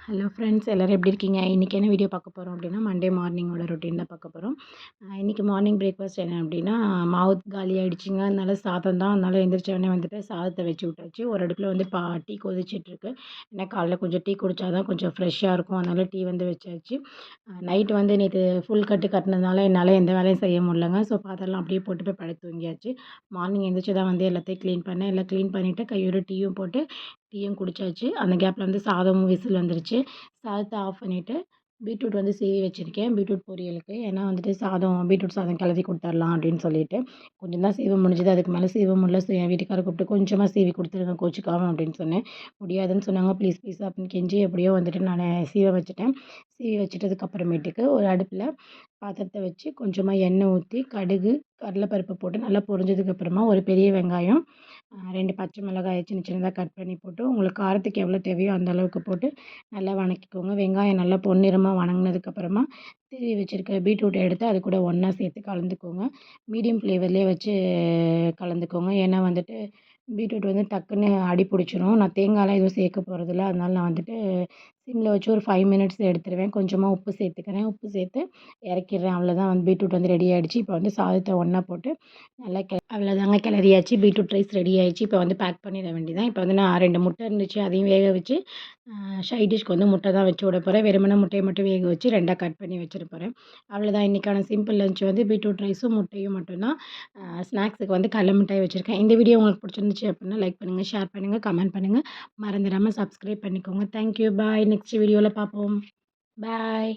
Hello friends எல்லோரும் எப்படி இருக்கீங்க? இன்றைக்கி என்ன வீடியோ பார்க்க போகிறோம் அப்படின்னா, மண்டே மார்னிங்கோட ரொட்டீன் தான் பார்க்க போகிறோம். இன்றைக்கி மார்னிங் பிரேக்ஃபாஸ்ட் என்ன அப்படின்னா, மாவு காலி ஆகிடுச்சிங்க. அதனால சாதம் தான். அதனால எந்திரிச்ச உடனே வந்துட்டு சாதத்தை வச்சு விட்டாச்சு. ஒரு அடுப்பில் வந்து டீ கொதிச்சிட்ருக்கு. ஏன்னா காலைல கொஞ்சம் டீ குடித்தா தான் கொஞ்சம் ஃப்ரெஷ்ஷாக இருக்கும். அதனால் டீ வந்து வச்சாச்சு. நைட்டு வந்து நேற்று ஃபுல் கட்டு கட்டினதுனால என்னால் எந்த வேலையும் செய்ய முடியலங்க. ஸோ பாத்திரம்லாம் அப்படியே போட்டு போய் படுத்து தூங்கியாச்சு. மார்னிங் எந்திரிச்சு தான் வந்து எல்லாத்தையும் க்ளீன் பண்ணேன். எல்லாம் க்ளீன் பண்ணிவிட்டு கையோட டீயும் போட்டு டீயும் குடிச்சாச்சு. அந்த கேப்பில் வந்து சாதமும் விசில் வந்துருச்சு. சாதத்தை ஆஃப் பண்ணிவிட்டு பீட்ரூட் வந்து சீவி வச்சுருக்கேன். பீட்ரூட் பொரியலுக்கு. ஏன்னா வந்துட்டு பீட்ரூட் சாதம் கிளறி கொடுத்துர்லாம் அப்படின்னு சொல்லிட்டு. கொஞ்சம் தான் சீவ முடிஞ்சுது. அதுக்கு மேலே சீவ முடியல. ஸோ என் வீட்டுக்காரரை கூப்பிட்டு கொஞ்சமாக சீவி கொடுத்துருங்க கோச்சிக்காம அப்படின்னு சொன்னேன். முடியாதுன்னு சொன்னாங்க. ப்ளீஸ் ப்ளீஸ் அப்படின்னு கெஞ்சி எப்படியோ வந்துட்டு நான் சீவ வச்சுட்டேன். சீவி வச்சுட்டதுக்கப்புறமேட்டுக்கு ஒரு அடுப்பில் பாத்திரத்தை வச்சு கொஞ்சமாக எண்ணெய் ஊற்றி கடுகு, கடலைப்பருப்பு போட்டு நல்லா பொரிஞ்சதுக்கப்புறமா ஒரு பெரிய வெங்காயம், 2 பச்சை மிளகாயை சின்ன சின்னதாக கட் பண்ணி போட்டு உங்களுக்கு காரத்துக்கு எவ்வளோ தேவையோ அந்த அளவுக்கு போட்டு நல்லா வணக்கிக்கோங்க. வெங்காயம் நல்லா பொன்னிறமாக வணங்கினதுக்கப்புறமா திருவி வச்சுருக்க பீட்ரூட்டை எடுத்து அது கூட ஒன்றா சேர்த்து கலந்துக்கோங்க. மீடியம் ஃப்ளேவர்லேயே வச்சு கலந்துக்கோங்க. ஏன்னா வந்துட்டு பீட்ரூட் வந்து டக்குன்னு அடி பிடிச்சிரும். நான் தேங்காய்லாம் எதுவும் சேர்க்க போகிறதில்ல. அதனால நான் வந்துட்டு சிம்மில் வச்சு ஒரு 5 மினிட்ஸ் எடுத்துருவேன். கொஞ்சமாக உப்பு சேர்த்துக்கிறேன். உப்பு சேர்த்து இறக்கிடுறேன். அவ்வளோதான் வந்து பீட்ரூட் வந்து ரெடி ஆகிடுச்சு. இப்போ வந்து சாதத்தை ஒன்றா போட்டு நல்லா அவ்வளோதாங்க கிளறியாச்சு. பீட்ரூட் ரைஸ் ரெடி ஆயிடுச்சு. இப்போ வந்து பேக் பண்ணிட வேண்டியதான். இப்போ வந்து நான் 2 முட்டை இருந்துச்சு. அதையும் வேக வச்சு சைட் டிஷ்க்கு வந்து முட்டை தான் வச்சு விட போகிறேன். வெறுமனே முட்டையை மட்டும் வேக வச்சு 2ஆ கட் பண்ணி வச்சிட போகிறேன். அவ்வளோதான் இன்றைக்கான சிம்பிள் லஞ்ச் வந்து பீட்ரூட் ரைஸும் முட்டையும் மட்டும்தான். ஸ்நாக்ஸுக்கு வந்து கடல மிட்டாய் வச்சுருக்கேன். இந்த வீடியோ உங்களுக்கு பிடிச்சிருந்துச்சு அப்படின்னா லைக் பண்ணுங்கள், ஷேர் பண்ணுங்கள், கமெண்ட் பண்ணுங்கள். மறந்துடாமல் சப்ஸ்கிரைப் பண்ணிக்கோங்க. தேங்க்யூ. பாய். நெக்ஸ்ட் வீடியோவில் பார்ப்போம். பாய்.